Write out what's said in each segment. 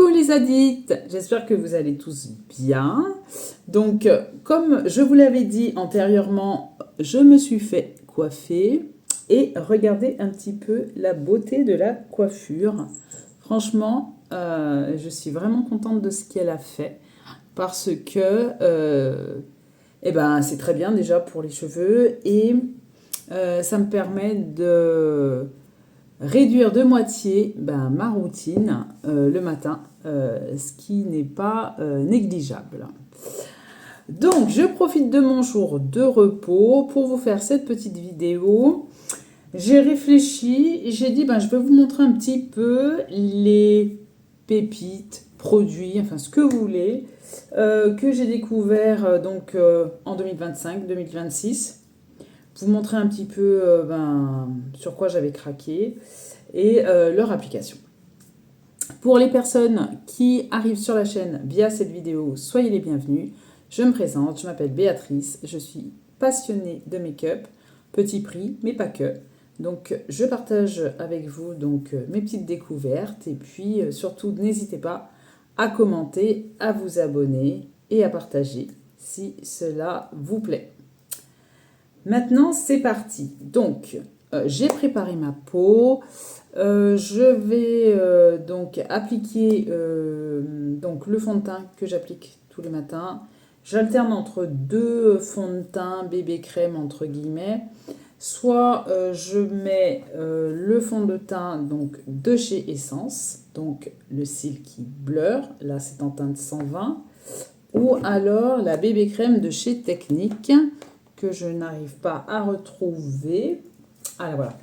Coucou les addicts, j'espère que vous allez tous bien. Donc, comme je vous l'avais dit antérieurement, je me suis fait coiffer et regardez un petit peu la beauté de la coiffure. Franchement, je suis vraiment contente de ce qu'elle a fait parce que c'est très bien déjà pour les cheveux et ça me permet de réduire de moitié ma routine le matin, ce qui n'est pas négligeable. Donc, je profite de mon jour de repos pour vous faire cette petite vidéo. J'ai réfléchi, j'ai dit je vais vous montrer un petit peu les pépites, produits, enfin ce que vous voulez, que j'ai découvert en 2025-2026. Vous montrer un petit peu sur quoi j'avais craqué et leur application. Pour les personnes qui arrivent sur la chaîne via cette vidéo, soyez les bienvenus. Je me présente, je m'appelle Béatrice, je suis passionnée de make-up, petit prix, mais pas que. Donc je partage avec vous mes petites découvertes et puis surtout n'hésitez pas à commenter, à vous abonner et à partager si cela vous plaît. Maintenant, c'est parti. Donc, j'ai préparé ma peau. Je vais appliquer le fond de teint que j'applique tous les matins. J'alterne entre deux fonds de teint bébé crème entre guillemets. Soit je mets le fond de teint de chez Essence, donc le Silky Blur, là c'est en teinte 120, ou alors la bébé crème de chez Technique, que je n'arrive pas à retrouver. Ah voilà,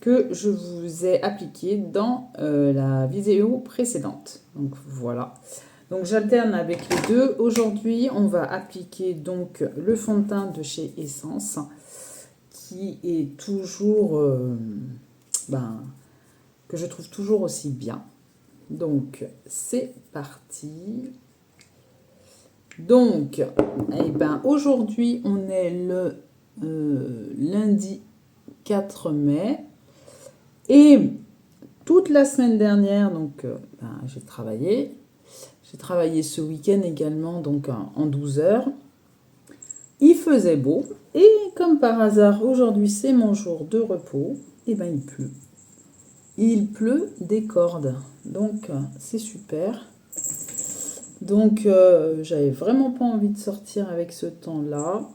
que je vous ai appliqué dans la vidéo précédente. Donc voilà. Donc j'alterne avec les deux. Aujourd'hui, on va appliquer le fond de teint de chez Essence, qui est toujours, que je trouve toujours aussi bien. Donc c'est parti. Donc, aujourd'hui, on est le lundi 4 mai. Et toute la semaine dernière, j'ai travaillé. J'ai travaillé ce week-end également, en 12 heures. Il faisait beau. Et comme par hasard, aujourd'hui, c'est mon jour de repos. Et il pleut. Il pleut des cordes. Donc, c'est super. Donc, j'avais vraiment pas envie de sortir avec ce temps-là.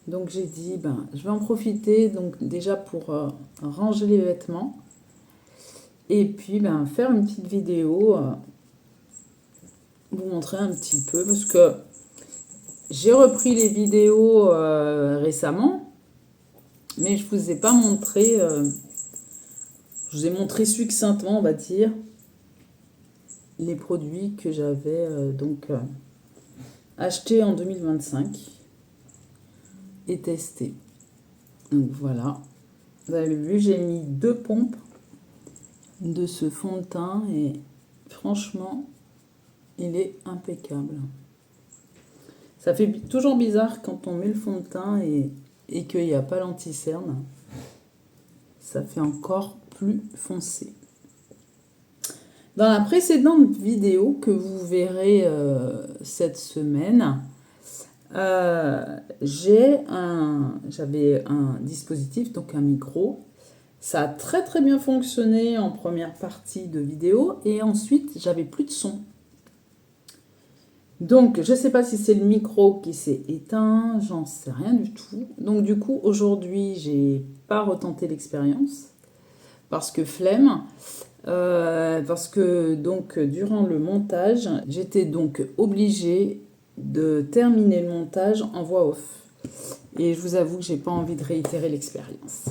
Donc, j'ai dit, je vais en profiter déjà pour ranger les vêtements. Et puis, faire une petite vidéo, vous montrer un petit peu. Parce que j'ai repris les vidéos récemment. Mais je vous ai pas montré, je vous ai montré succinctement, on va dire, les produits que j'avais achetés en 2025 et testés. Donc voilà, vous avez vu, j'ai mis 2 pompes de ce fond de teint et franchement, il est impeccable. Ça fait toujours bizarre quand on met le fond de teint et qu'il n'y a pas l'anti-cerne. Ça fait encore plus foncé. Dans la précédente vidéo que vous verrez cette semaine, j'avais un dispositif, un micro. Ça a très très bien fonctionné en première partie de vidéo et ensuite j'avais plus de son. Donc je ne sais pas si c'est le micro qui s'est éteint, j'en sais rien du tout. Donc du coup aujourd'hui j'ai pas retenté l'expérience parce que flemme. Parce que durant le montage, j'étais obligée de terminer le montage en voix off. Et je vous avoue que j'ai pas envie de réitérer l'expérience.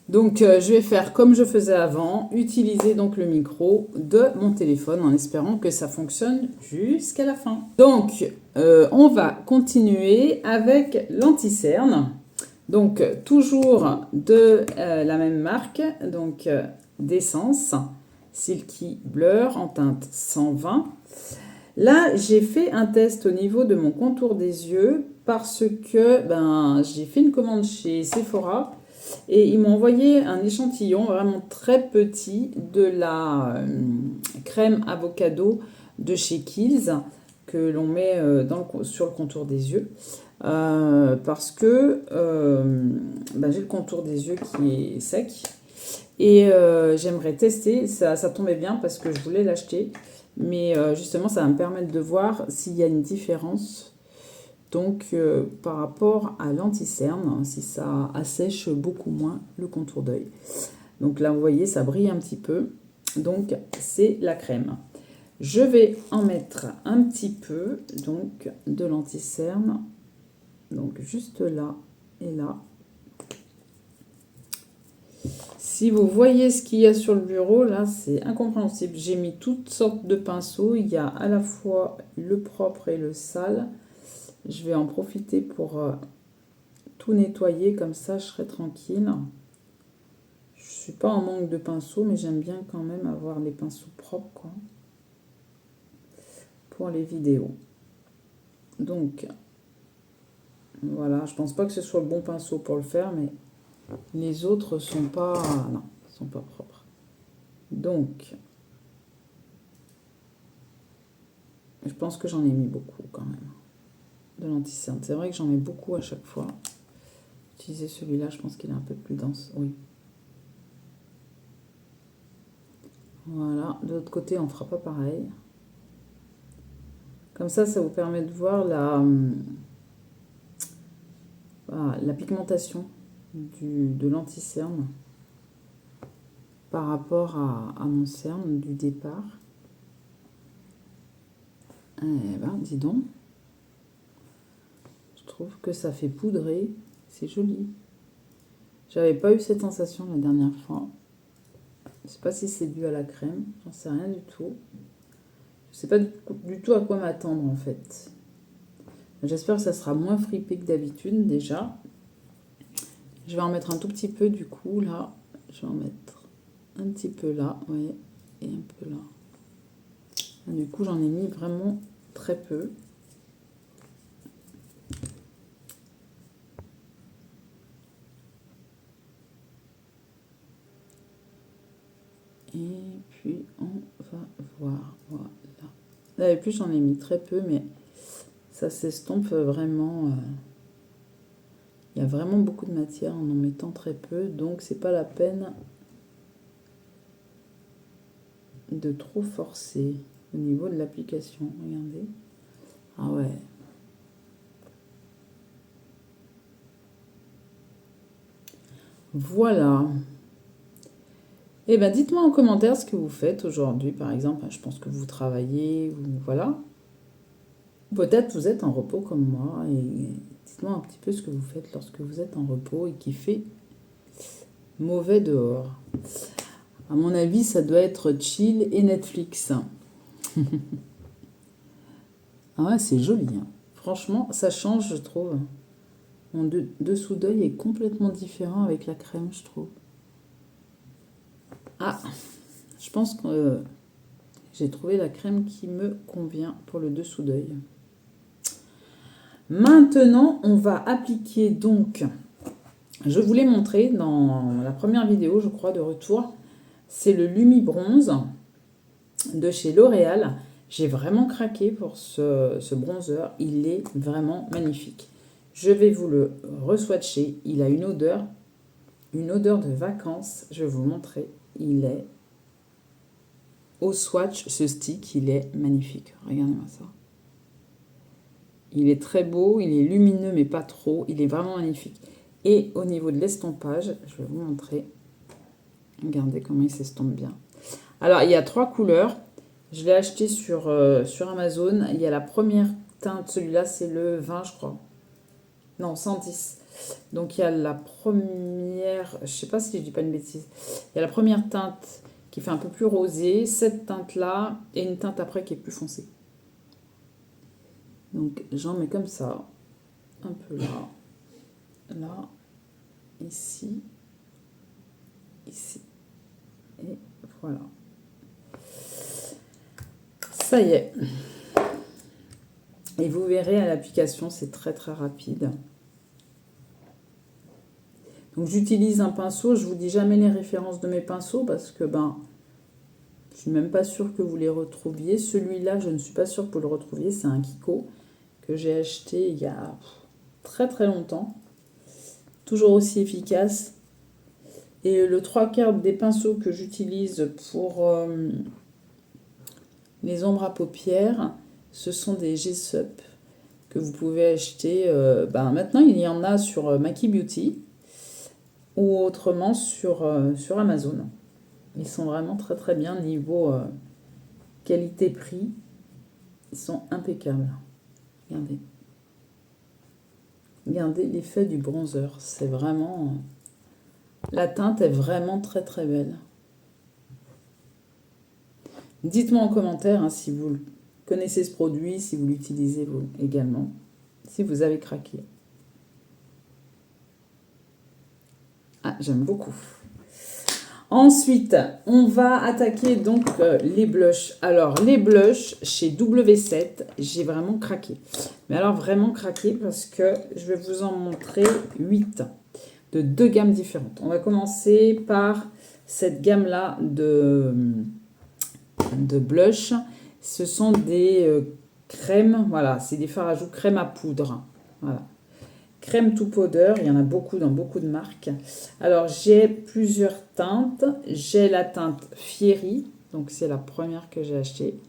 Donc je vais faire comme je faisais avant, utiliser le micro de mon téléphone en espérant que ça fonctionne jusqu'à la fin. Donc on va continuer avec l'anti-cerne. Donc toujours de la même marque, d'Essence. Silky Blur en teinte 120. Là, j'ai fait un test au niveau de mon contour des yeux parce que j'ai fait une commande chez Sephora et ils m'ont envoyé un échantillon vraiment très petit de la crème avocado de chez Kiehl's que l'on met sur le contour des yeux. Parce que j'ai le contour des yeux qui est sec. Et j'aimerais tester, ça tombait bien parce que je voulais l'acheter. Mais justement, ça va me permettre de voir s'il y a une différence. Donc, par rapport à l'anti-cerne, si ça assèche beaucoup moins le contour d'œil. Donc là, vous voyez, ça brille un petit peu. Donc, c'est la crème. Je vais en mettre un petit peu, donc, de l'anti-cerne. Donc, juste là et là. Si vous voyez ce qu'il y a sur le bureau, là, c'est incompréhensible. J'ai mis toutes sortes de pinceaux. Il y a à la fois le propre et le sale. Je vais en profiter pour tout nettoyer. Comme ça, je serai tranquille. Je ne suis pas en manque de pinceaux, mais j'aime bien quand même avoir les pinceaux propres, quoi, pour les vidéos. Donc, voilà. Je pense pas que ce soit le bon pinceau pour le faire, mais les autres sont pas... Non, sont pas propres. Donc... Je pense que j'en ai mis beaucoup quand même. De l'anti-cerne. C'est vrai que j'en mets beaucoup à chaque fois. Utiliser celui-là, je pense qu'il est un peu plus dense. Oui. Voilà. De l'autre côté, on ne fera pas pareil. Comme ça vous permet de voir la pigmentation de l'anti-cerne par rapport à mon cerne du départ. Eh ben, dis donc. Je trouve que ça fait poudrer. C'est joli. J'avais pas eu cette sensation la dernière fois. Je sais pas si c'est dû à la crème. J'en sais rien du tout. Je sais pas du tout à quoi m'attendre en fait. J'espère que ça sera moins fripé que d'habitude déjà. Je vais en mettre un tout petit peu du coup là. Je vais en mettre un petit peu là, ouais, et un peu là. Du coup, j'en ai mis vraiment très peu. Et puis, on va voir. Voilà. Là, et puis, j'en ai mis très peu, mais ça s'estompe vraiment. Il y a vraiment beaucoup de matière en mettant très peu. Donc, c'est pas la peine de trop forcer au niveau de l'application. Regardez. Ah ouais. Voilà. Eh bien, dites-moi en commentaire ce que vous faites aujourd'hui, par exemple. Je pense que vous travaillez, voilà. Peut-être vous êtes en repos comme moi. Et dites-moi un petit peu ce que vous faites lorsque vous êtes en repos et qu'il fait mauvais dehors. À mon avis, ça doit être chill et Netflix. Ah ouais, c'est joli, hein. Franchement, ça change, je trouve. Mon dessous d'œil est complètement différent avec la crème, je trouve. Ah, je pense que j'ai trouvé la crème qui me convient pour le dessous d'œil. Maintenant, on va appliquer donc... Je vous l'ai montré dans la première vidéo, je crois, de retour. C'est le Lumi Bronze de chez L'Oréal. J'ai vraiment craqué pour ce bronzer. Il est vraiment magnifique. Je vais vous le re-swatcher. Il a une odeur de vacances. Je vais vous le montrer. Il est au swatch, ce stick, il est magnifique. Regardez-moi ça. Il est très beau, il est lumineux mais pas trop. Il est vraiment magnifique. Et au niveau de l'estompage, je vais vous montrer. Regardez comment il s'estompe bien. Alors, il y a 3 couleurs. Je l'ai acheté sur Amazon. Il y a la première teinte, celui-là c'est le 20 je crois. Non, 110. Donc il y a la première, je sais pas si je dis pas une bêtise. Il y a la première teinte qui fait un peu plus rosé, cette teinte-là, et une teinte après qui est plus foncée. Donc j'en mets comme ça, un peu là, là, ici, ici, et voilà. Ça y est. Et vous verrez à l'application, c'est très très rapide. Donc j'utilise un pinceau, je vous dis jamais les références de mes pinceaux parce que Je suis même pas sûre que vous les retrouviez. Celui-là, je ne suis pas sûre que vous le retrouviez. C'est un Kiko que j'ai acheté il y a très très longtemps. Toujours aussi efficace. Et le 3/4 des pinceaux que j'utilise pour les ombres à paupières, ce sont des G-Sup que vous pouvez acheter. Maintenant, il y en a sur Maki Beauty ou autrement sur Amazon. Ils sont vraiment très très bien niveau qualité-prix. Ils sont impeccables. Regardez. Regardez l'effet du bronzer. C'est vraiment... La teinte est vraiment très très belle. Dites-moi en commentaire si vous connaissez ce produit, si vous l'utilisez vous également, si vous avez craqué. Ah, j'aime beaucoup. Ensuite, on va attaquer donc les blushs. Alors, les blushs chez W7, j'ai vraiment craqué. Mais alors, vraiment craqué parce que je vais vous en montrer 8 de 2 gammes différentes. On va commencer par cette gamme-là de blush. Ce sont des crèmes, voilà, c'est des fards à joues crème à poudre. Voilà. Crème to powder, il y en a beaucoup dans beaucoup de marques. Alors, j'ai plusieurs teintes. J'ai la teinte Fieri, donc c'est la première que j'ai achetée,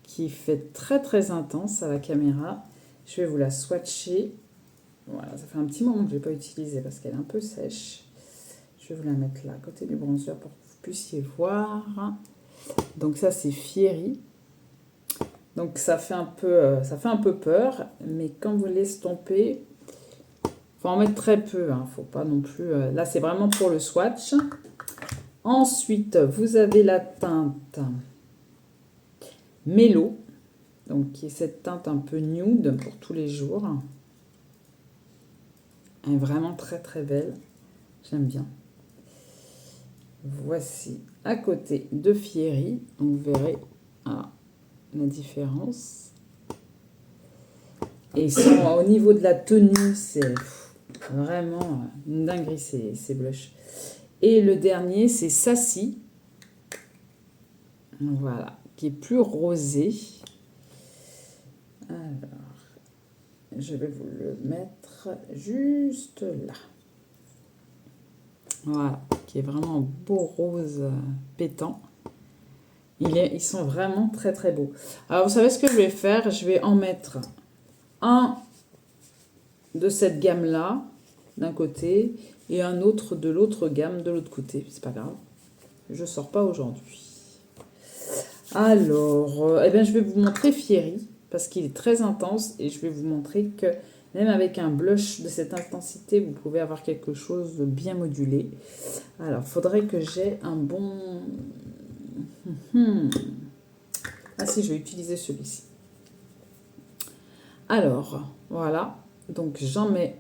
qui fait très très intense à la caméra. Je vais vous la swatcher. Voilà, ça fait un petit moment que je ne l'ai pas utilisée parce qu'elle est un peu sèche. Je vais vous la mettre là, à côté du bronzer pour que vous puissiez voir. Donc ça, c'est Fieri. Donc ça fait un peu peur, mais quand vous l'estompez, faut en mettre très peu, hein, faut pas non plus... là, c'est vraiment pour le swatch. Ensuite, vous avez la teinte Mellow, donc qui est cette teinte un peu nude pour tous les jours. Elle est vraiment très très belle, j'aime bien. Voici à côté de Fieri, vous verrez la différence. Et au niveau de la tenue, c'est... Vraiment une dinguerie ces blushs. Et le dernier, c'est Sassy. Voilà, qui est plus rosé. Alors, je vais vous le mettre juste là. Voilà, qui est vraiment un beau rose pétant. Ils sont vraiment très très beaux. Alors, vous savez ce que je vais faire? Je vais en mettre un de cette gamme-là, d'un côté, et un autre de l'autre gamme de l'autre côté. C'est pas grave. Je sors pas aujourd'hui. Alors, je vais vous montrer Fieri, parce qu'il est très intense, et je vais vous montrer que même avec un blush de cette intensité, vous pouvez avoir quelque chose de bien modulé. Alors, il faudrait que j'ai un bon... Ah si, je vais utiliser celui-ci. Alors, voilà. Donc, j'en mets...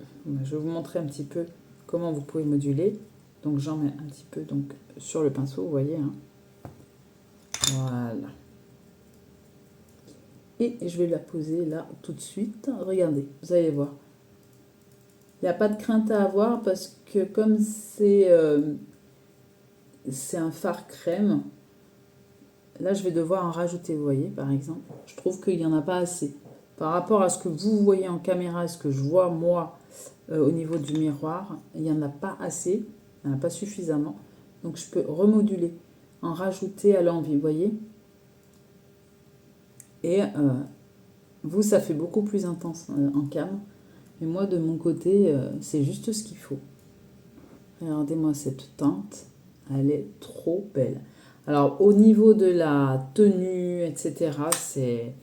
Je vais vous montrer un petit peu comment vous pouvez moduler. Donc, j'en mets un petit peu donc, sur le pinceau, vous voyez. Hein. Voilà. Et je vais la poser là tout de suite. Regardez, vous allez voir. Il n'y a pas de crainte à avoir parce que comme c'est un fard crème, là je vais devoir en rajouter, vous voyez, par exemple. Je trouve qu'il n'y en a pas assez. Par rapport à ce que vous voyez en caméra, ce que je vois moi au niveau du miroir, il n'y en a pas assez, il n'y en a pas suffisamment. Donc je peux remoduler, en rajouter à l'envie, vous voyez. Et vous, ça fait beaucoup plus intense en cam. Mais moi, de mon côté, c'est juste ce qu'il faut. Regardez-moi cette teinte. Elle est trop belle. Alors, au niveau de la tenue, etc., c'est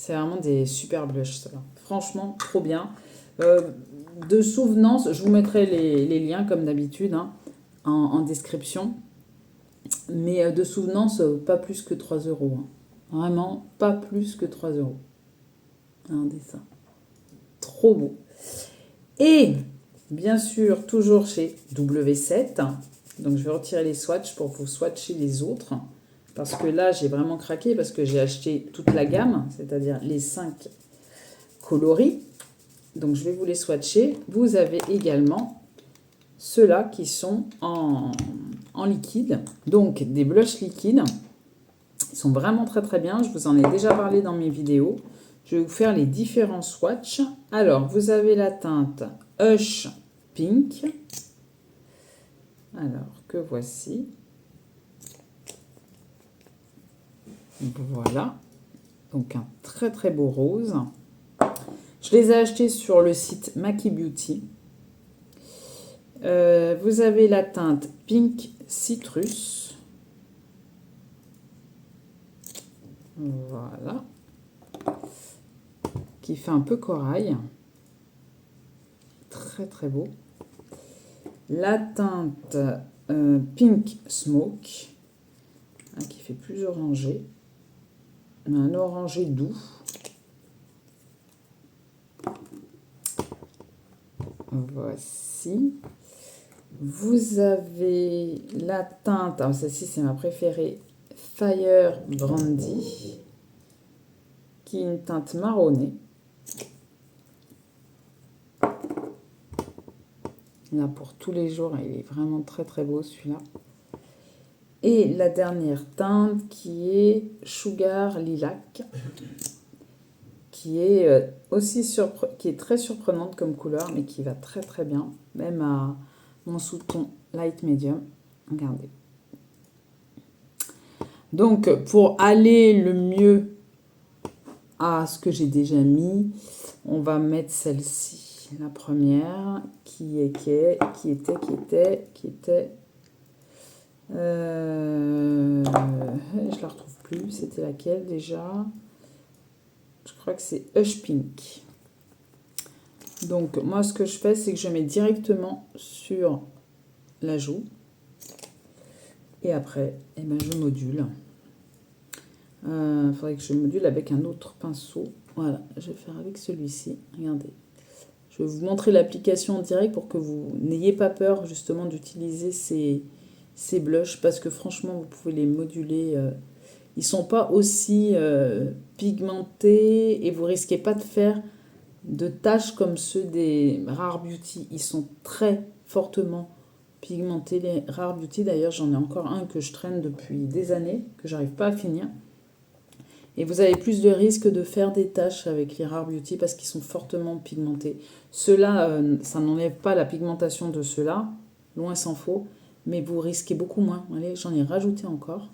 vraiment des super blushs, ça. Franchement, trop bien. De souvenance, je vous mettrai les liens, comme d'habitude, hein, en description. Mais de souvenance, pas plus que 3 €. Hein. Vraiment, pas plus que 3 €. Regardez ça. Trop beau. Et, bien sûr, toujours chez W7. Donc, je vais retirer les swatchs pour vous swatcher les autres. Parce que là, j'ai vraiment craqué parce que j'ai acheté toute la gamme, c'est-à-dire les 5 coloris. Donc, je vais vous les swatcher. Vous avez également ceux-là qui sont en liquide. Donc, des blushs liquides. Ils sont vraiment très très bien. Je vous en ai déjà parlé dans mes vidéos. Je vais vous faire les différents swatchs. Alors, vous avez la teinte Hush Pink. Alors, que voici. Voilà. Donc, un très très beau rose. Je les ai achetés sur le site Maki Beauty. Vous avez la teinte Pink Citrus. Voilà. Qui fait un peu corail. Très très beau. La teinte Pink Smoke. Qui fait plus orangé. Un orangé doux. Voici. Vous avez la teinte, alors celle-ci c'est ma préférée, Fire Brandy, qui est une teinte marronnée. Là pour tous les jours, il est vraiment très très beau celui-là. Et la dernière teinte qui est Sugar Lilac, qui est aussi qui est très surprenante comme couleur, mais qui va très très bien, même à mon sous-ton light medium. Regardez. Donc, pour aller le mieux à ce que j'ai déjà mis, on va mettre celle-ci. La première, je la retrouve plus. C'était laquelle déjà? Je crois que c'est Hush Pink. Donc, moi, ce que je fais, c'est que je mets directement sur la joue. Et après, eh ben, je module. Il faudrait que je module avec un autre pinceau. Voilà, je vais faire avec celui-ci. Regardez. Je vais vous montrer l'application en direct pour que vous n'ayez pas peur justement d'utiliser ces blushs parce que franchement, vous pouvez les moduler. Ils ne sont pas aussi pigmentés et vous risquez pas de faire de taches comme ceux des Rare Beauty. Ils sont très fortement pigmentés. Les Rare Beauty, d'ailleurs, j'en ai encore un que je traîne depuis des années, que j'arrive pas à finir. Et vous avez plus de risques de faire des taches avec les Rare Beauty parce qu'ils sont fortement pigmentés. Ceux-là, ça n'enlève pas la pigmentation de ceux-là, loin s'en faut, mais vous risquez beaucoup moins. Allez, j'en ai rajouté encore.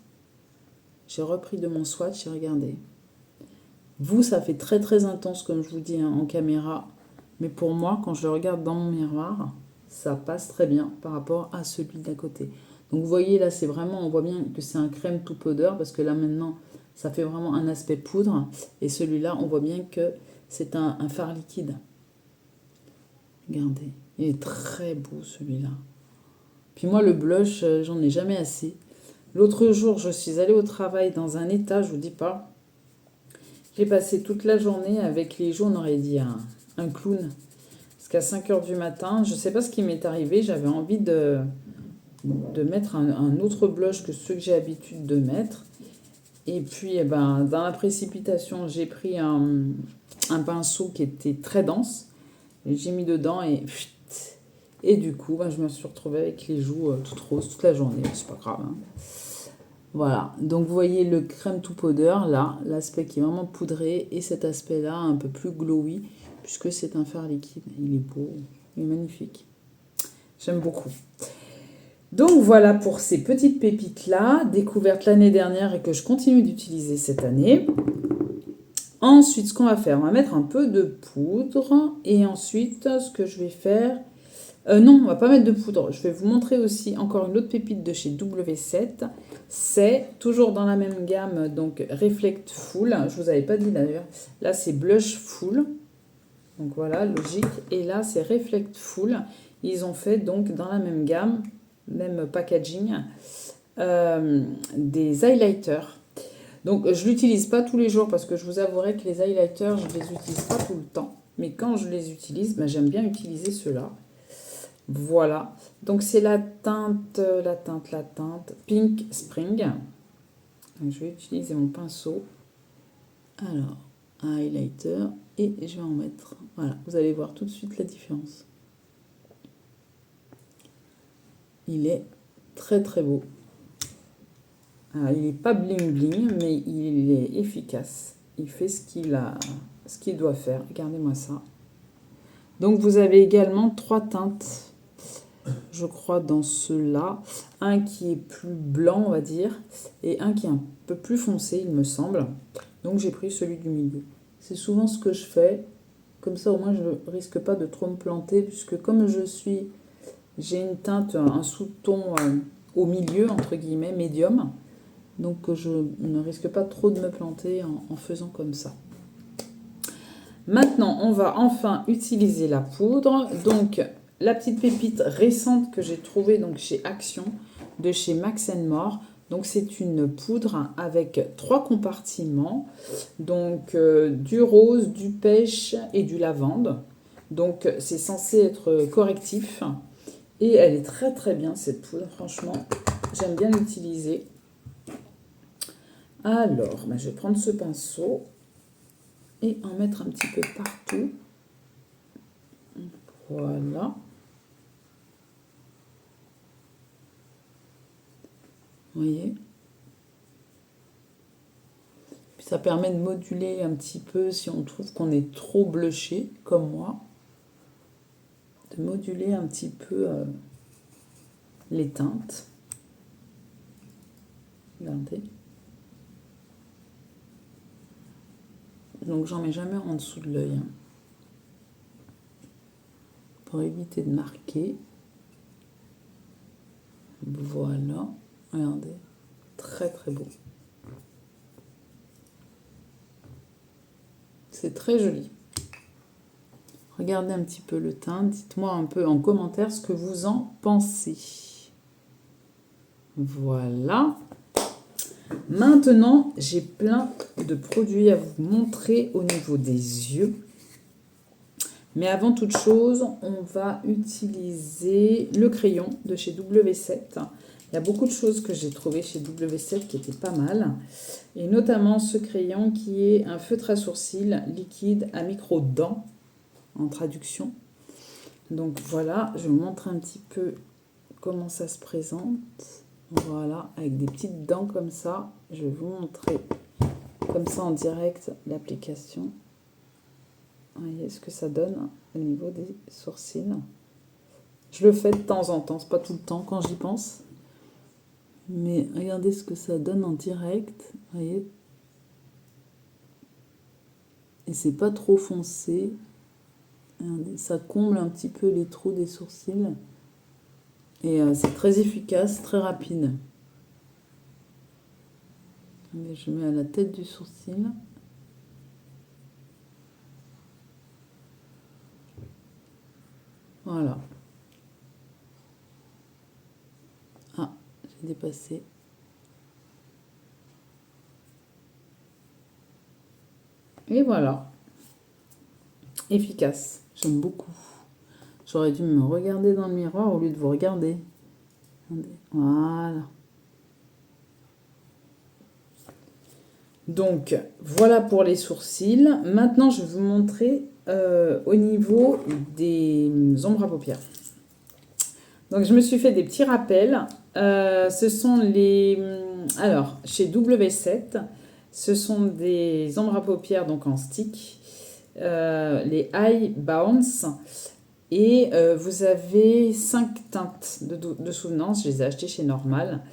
J'ai repris de mon swatch et regardez. Vous, ça fait très très intense comme je vous dis hein, en caméra, mais pour moi, quand je le regarde dans mon miroir, ça passe très bien par rapport à celui d'à côté. Donc vous voyez là, c'est vraiment, on voit bien que c'est un crème tout powder parce que là maintenant, ça fait vraiment un aspect poudre. Et celui-là, on voit bien que c'est un fard liquide. Regardez, il est très beau celui-là. Puis moi, le blush, j'en ai jamais assez. L'autre jour, je suis allée au travail dans un état, je vous dis pas. J'ai passé toute la journée avec les joues, on aurait dit un clown. Parce qu'à 5 heures du matin, je ne sais pas ce qui m'est arrivé, j'avais envie de mettre un autre blush que ceux que j'ai l'habitude de mettre. Et puis, eh ben, dans la précipitation, j'ai pris un pinceau qui était très dense. J'ai mis dedans et du coup, ben, je me suis retrouvée avec les joues toutes roses toute la journée. C'est pas grave. Hein. Voilà. Donc, vous voyez le crème tout powder, là, l'aspect qui est vraiment poudré et cet aspect-là un peu plus glowy puisque c'est un fard liquide. Il est beau, il est magnifique. J'aime beaucoup. Donc voilà pour ces petites pépites-là, découvertes l'année dernière et que je continue d'utiliser cette année. Ensuite, ce qu'on va faire, on va mettre un peu de poudre. Et ensuite, ce que je vais faire... non, on va pas mettre de poudre. Je vais vous montrer aussi encore une autre pépite de chez W7. C'est toujours dans la même gamme, donc Reflect Full. Je vous avais pas dit d'ailleurs. Là, c'est Blush Full. Donc voilà, logique. Et là, c'est Reflect Full. Ils ont fait donc dans la même gamme, même packaging, des highlighters. Donc je ne l'utilise pas tous les jours parce que je vous avouerai que les highlighters, je ne les utilise pas tout le temps. Mais quand je les utilise, ben, j'aime bien utiliser ceux-là. Voilà. Donc c'est la teinte Pink Spring. Donc, je vais utiliser mon pinceau. Alors, un highlighter et je vais en mettre. Voilà, vous allez voir tout de suite la différence. Il est très très beau. Alors, il n'est pas bling bling, mais il est efficace. Il fait ce qu'il doit faire. Regardez-moi ça. Donc vous avez également 3 teintes, je crois, dans ceux-là. Un qui est plus blanc, on va dire, et un qui est un peu plus foncé, il me semble. Donc j'ai pris celui du milieu. C'est souvent ce que je fais. Comme ça, au moins, je ne risque pas de trop me planter, puisque comme j'ai une teinte, un sous-ton au milieu, entre guillemets, médium. Donc je ne risque pas trop de me planter en faisant comme ça. Maintenant, on va enfin utiliser la poudre. Donc, la petite pépite récente que j'ai trouvée donc, chez Action, de chez Max More. Donc, c'est une poudre avec 3 compartiments. Donc, du rose, du pêche et du lavande. Donc, c'est censé être correctif. Et elle est très très bien, cette poudre. Franchement, j'aime bien l'utiliser. Alors, je vais prendre ce pinceau et en mettre un petit peu partout. Voilà. Vous voyez? Puis ça permet de moduler un petit peu si on trouve qu'on est trop blushé, comme moi. De moduler un petit peu les teintes. Regardez. Donc j'en mets jamais en dessous de l'œil. Pour éviter de marquer. Voilà. Regardez. Très très beau. C'est très joli. Regardez un petit peu le teint. Dites-moi un peu en commentaire ce que vous en pensez. Voilà. Maintenant, j'ai plein de produits à vous montrer au niveau des yeux. Mais avant toute chose, on va utiliser le crayon de chez W7. Il y a beaucoup de choses que j'ai trouvées chez W7 qui étaient pas mal. Et notamment ce crayon qui est un feutre à sourcils liquide à micro-dents, en traduction. Donc voilà, je vais vous montrer un petit peu comment ça se présente. Voilà, avec des petites dents comme ça. Je vais vous montrer comme ça en direct l'application. Voyez ce que ça donne au niveau des sourcils. Je le fais de temps en temps, c'est pas tout le temps quand j'y pense. Mais regardez ce que ça donne en direct. Voyez. Et c'est pas trop foncé. Regardez, ça comble un petit peu les trous des sourcils. Et c'est très efficace, très rapide. Je mets à la tête du sourcil. Voilà. Ah, j'ai dépassé. Et voilà. Efficace. J'aime beaucoup. J'aurais dû me regarder dans le miroir au lieu de vous regarder. Voilà. Donc, voilà pour les sourcils. Maintenant, je vais vous montrer au niveau des ombres à paupières. Donc, je me suis fait des petits rappels. Ce sont les... Alors, chez W7, ce sont des ombres à paupières donc en stick. Les Eye Bounce. Et vous avez 5 teintes de souvenance. Je les ai achetées chez Normal.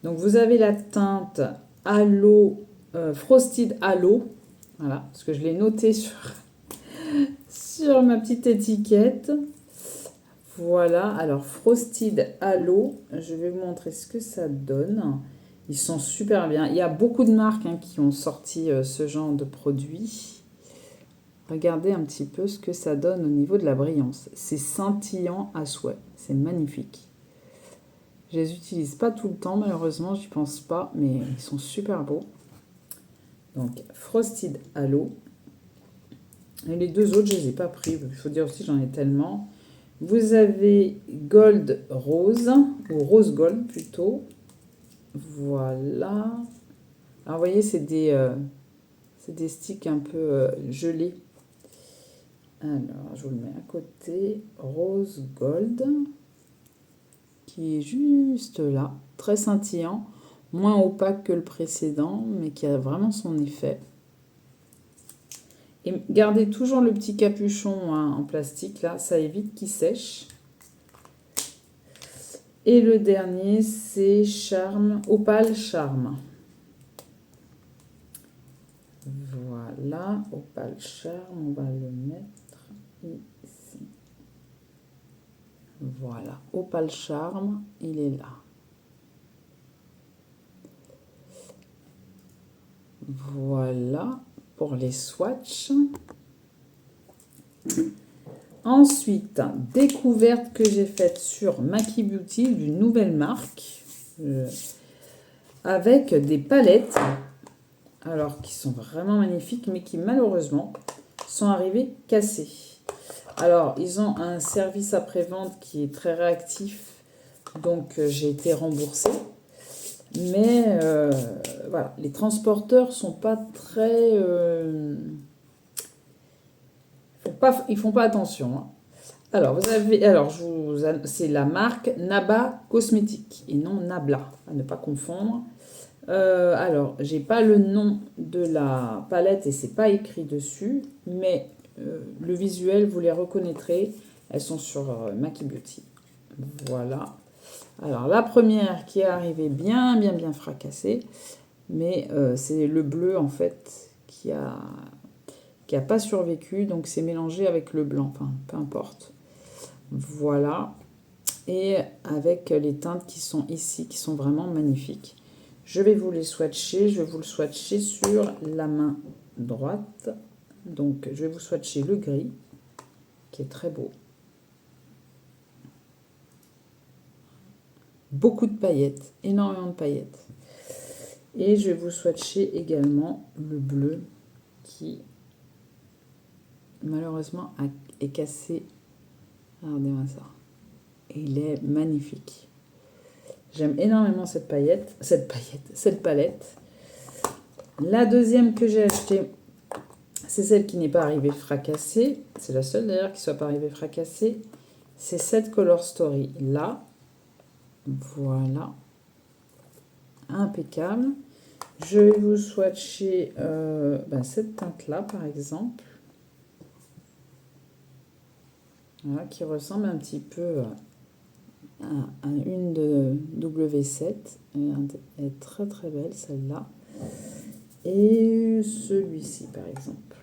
Donc, vous avez la teinte Halo... Frosted Halo, voilà, parce que je l'ai noté sur ma petite étiquette. Voilà, alors Frosted Halo, je vais vous montrer ce que ça donne. Ils sont super bien. Il y a beaucoup de marques qui ont sorti ce genre de produit. Regardez un petit peu ce que ça donne au niveau de la brillance. C'est scintillant à souhait, c'est magnifique. Je les utilise pas tout le temps, malheureusement, j'y pense pas, mais ils sont super beaux. Donc, Frosted Halo. Et les deux autres, je ne les ai pas pris. Il faut dire aussi, j'en ai tellement. Vous avez Gold Rose, ou Rose Gold plutôt. Voilà. Alors, vous voyez, c'est des sticks un peu gelés. Alors, je vous le mets à côté. Rose Gold, qui est juste là, très scintillant. moins opaque que le précédent, mais qui a vraiment son effet. Et gardez toujours le petit capuchon hein, en plastique, là, ça évite qu'il sèche. Et le dernier, c'est Charme, Opale Charme. Voilà, Opale Charme, on va le mettre ici. Voilà, Opale Charme, il est là. Voilà pour les swatchs. Ensuite, découverte que j'ai faite sur Maki Beauty d'une nouvelle marque avec des palettes, alors qui sont vraiment magnifiques, mais qui malheureusement sont arrivées cassées. Alors, ils ont un service après-vente qui est très réactif, donc j'ai été remboursée. Mais voilà, les transporteurs sont pas très... ils font pas attention. Hein. Alors, vous avez... Alors, c'est la marque Naba Cosmétique et non Nabla, à ne pas confondre. Alors, j'ai pas le nom de la palette et c'est pas écrit dessus, mais le visuel, vous les reconnaîtrez. Elles sont sur Maki Beauty. Voilà. Alors, la première qui est arrivée bien fracassée, mais c'est le bleu, en fait, qui a pas survécu, donc c'est mélangé avec le blanc, enfin, peu importe. Voilà. Et avec les teintes qui sont ici, qui sont vraiment magnifiques. Je vais vous les swatcher, je vais vous le swatcher sur la main droite. Donc, je vais vous swatcher le gris, qui est très beau. Beaucoup de paillettes, énormément de paillettes. Et je vais vous swatcher également le bleu qui malheureusement est cassé. Regardez-moi ça. Et il est magnifique. J'aime énormément cette palette. La deuxième que j'ai achetée, c'est celle qui n'est pas arrivée fracassée. C'est la seule d'ailleurs qui ne soit pas arrivée fracassée. C'est cette Color Story là. Voilà. Impeccable. Je vais vous swatcher cette teinte-là, par exemple. Voilà, qui ressemble un petit peu à une de W7. Elle est très très belle, celle-là. Et celui-ci, par exemple.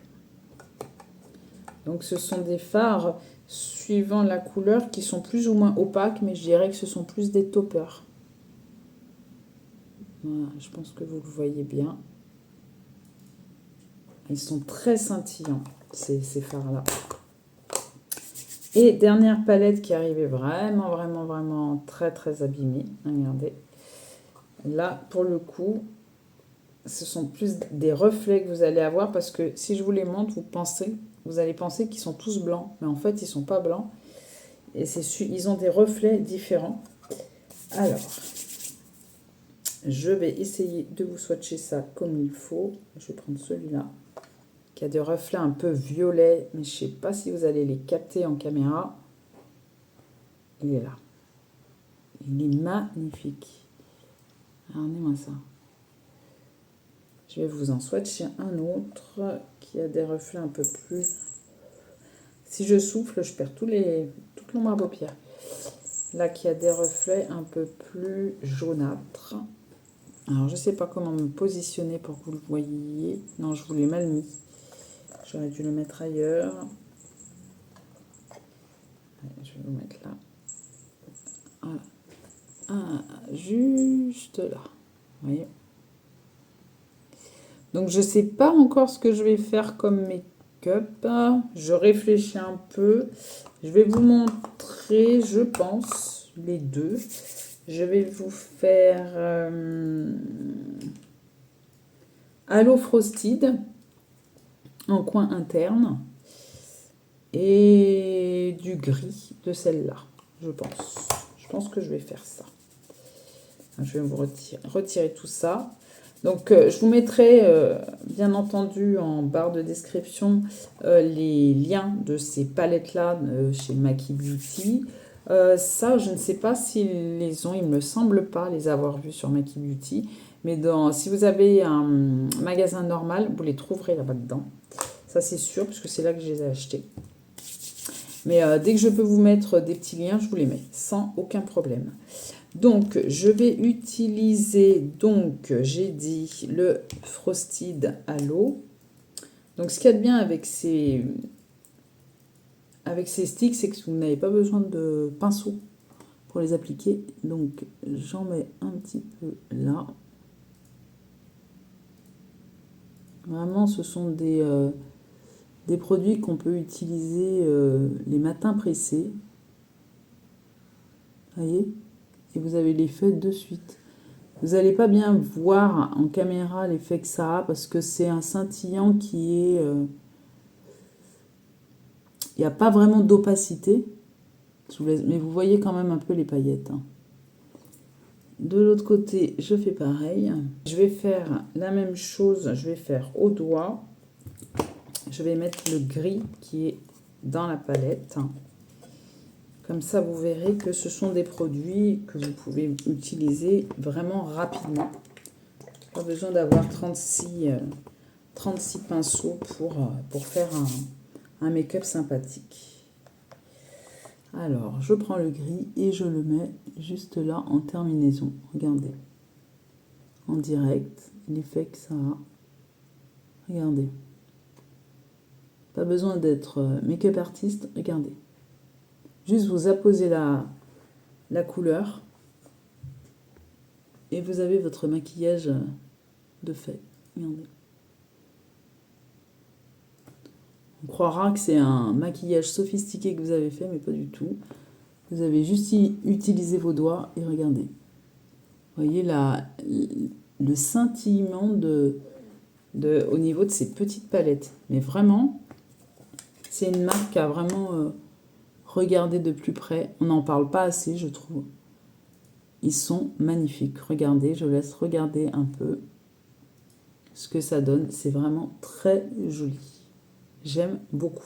Donc, ce sont des fards suivant la couleur qui sont plus ou moins opaques, mais je dirais que ce sont plus des toppers. Voilà, je pense que vous le voyez bien. Ils sont très scintillants, ces fards-là. Et dernière palette qui arrivait vraiment très très abîmée. Regardez. Là, pour le coup, ce sont plus des reflets que vous allez avoir parce que si je vous les montre, vous allez penser qu'ils sont tous blancs. Mais en fait, ils ne sont pas blancs. Et ils ont des reflets différents. Alors, je vais essayer de vous swatcher ça comme il faut. Je vais prendre celui-là qui a des reflets un peu violets, mais je ne sais pas si vous allez les capter en caméra. Il est là. Il est magnifique. Regardez-moi ça. Je vais vous en swatcher un autre qui a des reflets un peu plus... Si je souffle, je perds toute l'ombre à paupières. Là, qui a des reflets un peu plus jaunâtres. Alors, je ne sais pas comment me positionner pour que vous le voyiez. Non, je vous l'ai mal mis. J'aurais dû le mettre ailleurs. Je vais vous mettre là. Voilà. Ah, juste là. Vous voyez ? Donc, je ne sais pas encore ce que je vais faire comme make-up. Je réfléchis un peu. Je vais vous montrer, je pense, les deux. Je vais vous faire Halo Frosted en coin interne et du gris de celle-là, je pense. Je pense que je vais faire ça. Je vais vous retirer tout ça. Donc, je vous mettrai, bien entendu, en barre de description, les liens de ces palettes-là chez Maki Beauty. Ça, je ne sais pas s'ils les ont, il me semble pas les avoir vus sur Maki Beauty. Mais si vous avez un magasin normal, vous les trouverez là-bas dedans. Ça, c'est sûr, puisque c'est là que je les ai achetés. Mais dès que je peux vous mettre des petits liens, je vous les mets, sans aucun problème. Donc, je vais utiliser, donc, j'ai dit, le Frosted à l'eau. Donc, ce qu'il y a de bien avec ces sticks, c'est que vous n'avez pas besoin de pinceau pour les appliquer. Donc, j'en mets un petit peu là. Vraiment, ce sont des produits qu'on peut utiliser les matins pressés. Vous voyez? Et vous avez l'effet de suite. Vous n'allez pas bien voir en caméra l'effet que ça a parce que c'est un scintillant qui est... Il n'y a pas vraiment d'opacité, mais vous voyez quand même un peu les paillettes. Hein. De l'autre côté, je fais pareil. Je vais faire la même chose, je vais faire au doigt. Je vais mettre le gris qui est dans la palette. Comme ça, vous verrez que ce sont des produits que vous pouvez utiliser vraiment rapidement. Pas besoin d'avoir 36 pinceaux pour faire un make-up sympathique. Alors, je prends le gris et je le mets juste là en terminaison. Regardez. En direct, l'effet que ça a. Regardez. Pas besoin d'être make-up artiste. Regardez. Juste vous apposez la couleur et vous avez votre maquillage de fait. Regardez. On croira que c'est un maquillage sophistiqué que vous avez fait, mais pas du tout. Vous avez juste utilisé vos doigts et regardez. Vous voyez le scintillement au niveau de ces petites palettes. Mais vraiment, c'est une marque à vraiment regarder de plus près. On n'en parle pas assez, je trouve. Ils sont magnifiques. Regardez, je laisse regarder un peu ce que ça donne. C'est vraiment très joli. J'aime beaucoup.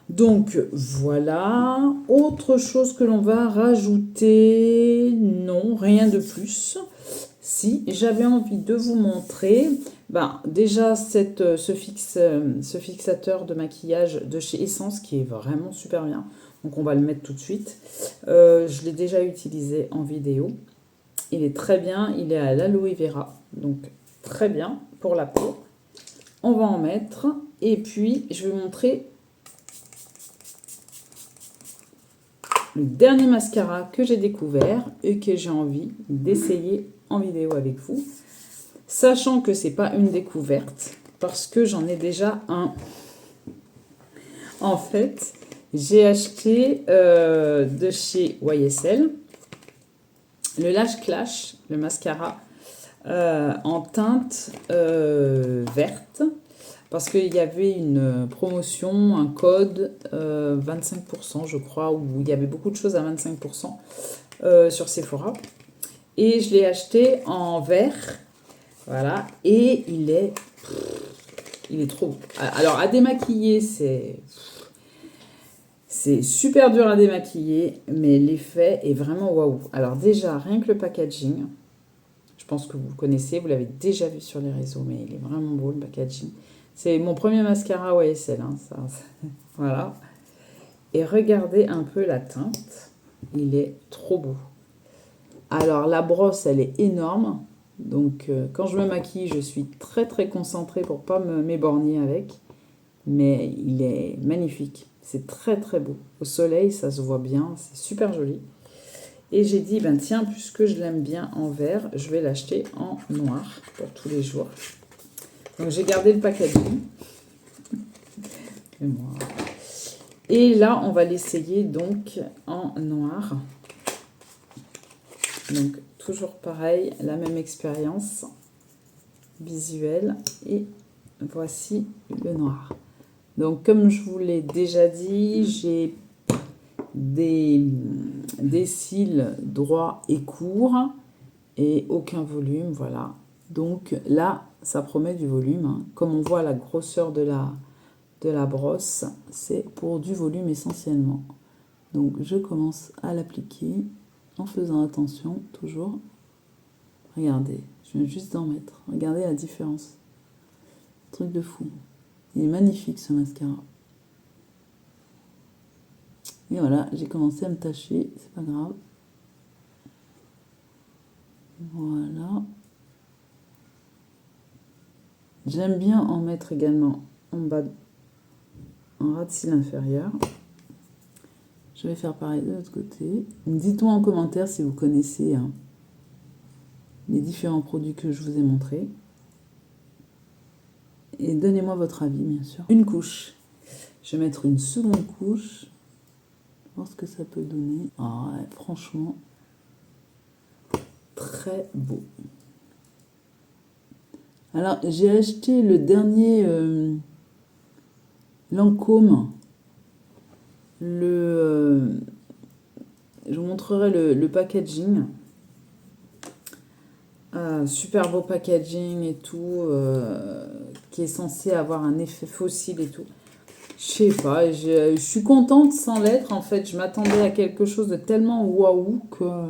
Donc, voilà. Autre chose que l'on va rajouter. Non, rien de plus. Si, j'avais envie de vous montrer. Déjà, ce fixateur de maquillage de chez Essence qui est vraiment super bien. Donc, on va le mettre tout de suite. Je l'ai déjà utilisé en vidéo. Il est très bien. Il est à l'aloe vera. Donc, très bien pour la peau. On va en mettre. Et puis, je vais vous montrer le dernier mascara que j'ai découvert et que j'ai envie d'essayer en vidéo avec vous. Sachant que c'est pas une découverte, parce que j'en ai déjà un. En fait, j'ai acheté de chez YSL le Lash Clash, le mascara en teinte verte. Parce qu'il y avait une promotion, un code 25%, je crois, où il y avait beaucoup de choses à 25% sur Sephora. Et je l'ai acheté en vert. Voilà. Et il est trop beau. Alors, à démaquiller, c'est super dur à démaquiller, mais l'effet est vraiment waouh. Alors déjà, rien que le packaging, je pense que vous le connaissez, vous l'avez déjà vu sur les réseaux, mais il est vraiment beau le packaging. C'est mon premier mascara YSL, hein, ça. Voilà. Et regardez un peu la teinte. Il est trop beau. Alors, la brosse, elle est énorme. Donc, quand je me maquille, je suis très, très concentrée pour ne pas m'éborgner avec. Mais il est magnifique. C'est très, très beau. Au soleil, ça se voit bien. C'est super joli. Et j'ai dit, tiens, puisque je l'aime bien en vert, je vais l'acheter en noir pour tous les jours. Donc, j'ai gardé le packaging. Et là, on va l'essayer donc en noir. Donc, toujours pareil, la même expérience visuelle. Et voici le noir. Donc, comme je vous l'ai déjà dit, j'ai des cils droits et courts et aucun volume, voilà. Donc là, ça promet du volume. Hein. Comme on voit la grosseur de la brosse, c'est pour du volume essentiellement. Donc je commence à l'appliquer en faisant attention, toujours. Regardez, je viens juste d'en mettre. Regardez la différence. Truc de fou. Il est magnifique ce mascara. Et voilà, j'ai commencé à me tacher, c'est pas grave. Voilà. J'aime bien en mettre également en bas, en ras de cils inférieur. Je vais faire pareil de l'autre côté. Dites-moi en commentaire si vous connaissez les différents produits que je vous ai montrés. Et donnez-moi votre avis, bien sûr. Une couche. Je vais mettre une seconde couche. Voir ce que ça peut donner. Ah ouais, franchement, très beau. Alors, j'ai acheté le dernier Lancôme. Je vous montrerai le packaging. Super beau packaging et tout, qui est censé avoir un effet fossile et tout. Je sais pas, je suis contente sans l'être en fait. Je m'attendais à quelque chose de tellement waouh que.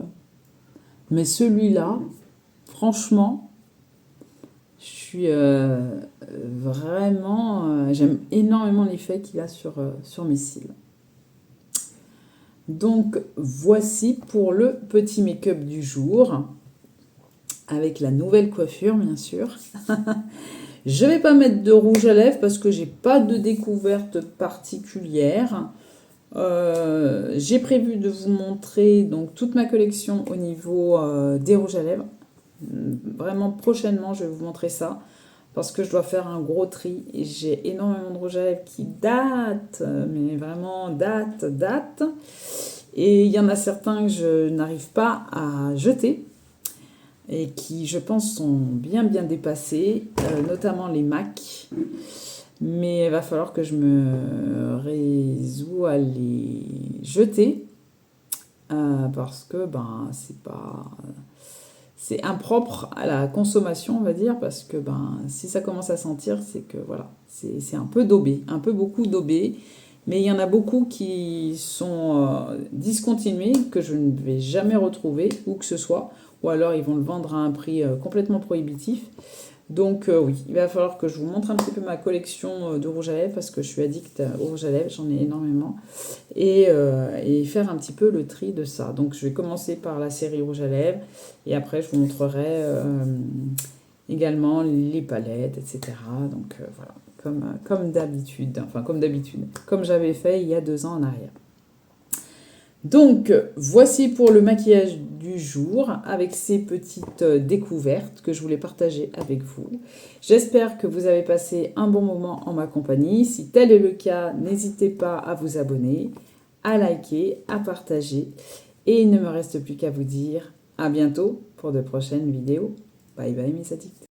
Mais celui-là, franchement, je suis vraiment. J'aime énormément l'effet qu'il a sur mes cils. Donc voici pour le petit make-up du jour. Avec la nouvelle coiffure, bien sûr. Je ne vais pas mettre de rouge à lèvres parce que j'ai pas de découverte particulière. J'ai prévu de vous montrer donc toute ma collection au niveau des rouges à lèvres. Vraiment prochainement, je vais vous montrer ça parce que je dois faire un gros tri et j'ai énormément de rouges à lèvres qui datent, mais vraiment datent. Et il y en a certains que je n'arrive pas à jeter et qui, je pense, sont bien dépassés, notamment les MAC. Mais il va falloir que je me résous à les jeter parce que c'est impropre à la consommation, on va dire, parce que si ça commence à sentir, c'est que voilà, c'est un peu daubé, un peu beaucoup daubé. Mais il y en a beaucoup qui sont discontinués, que je ne vais jamais retrouver, où que ce soit. Ou alors ils vont le vendre à un prix complètement prohibitif. Donc oui, il va falloir que je vous montre un petit peu ma collection de rouge à lèvres, parce que je suis addict au rouge à lèvres, j'en ai énormément. Et faire un petit peu le tri de ça. Donc je vais commencer par la série rouge à lèvres, et après je vous montrerai également les palettes, etc. Donc voilà. Comme d'habitude, comme j'avais fait il y a 2 ans en arrière. Donc, voici pour le maquillage du jour, avec ces petites découvertes que je voulais partager avec vous. J'espère que vous avez passé un bon moment en ma compagnie. Si tel est le cas, n'hésitez pas à vous abonner, à liker, à partager. Et il ne me reste plus qu'à vous dire à bientôt pour de prochaines vidéos. Bye bye mes addicts.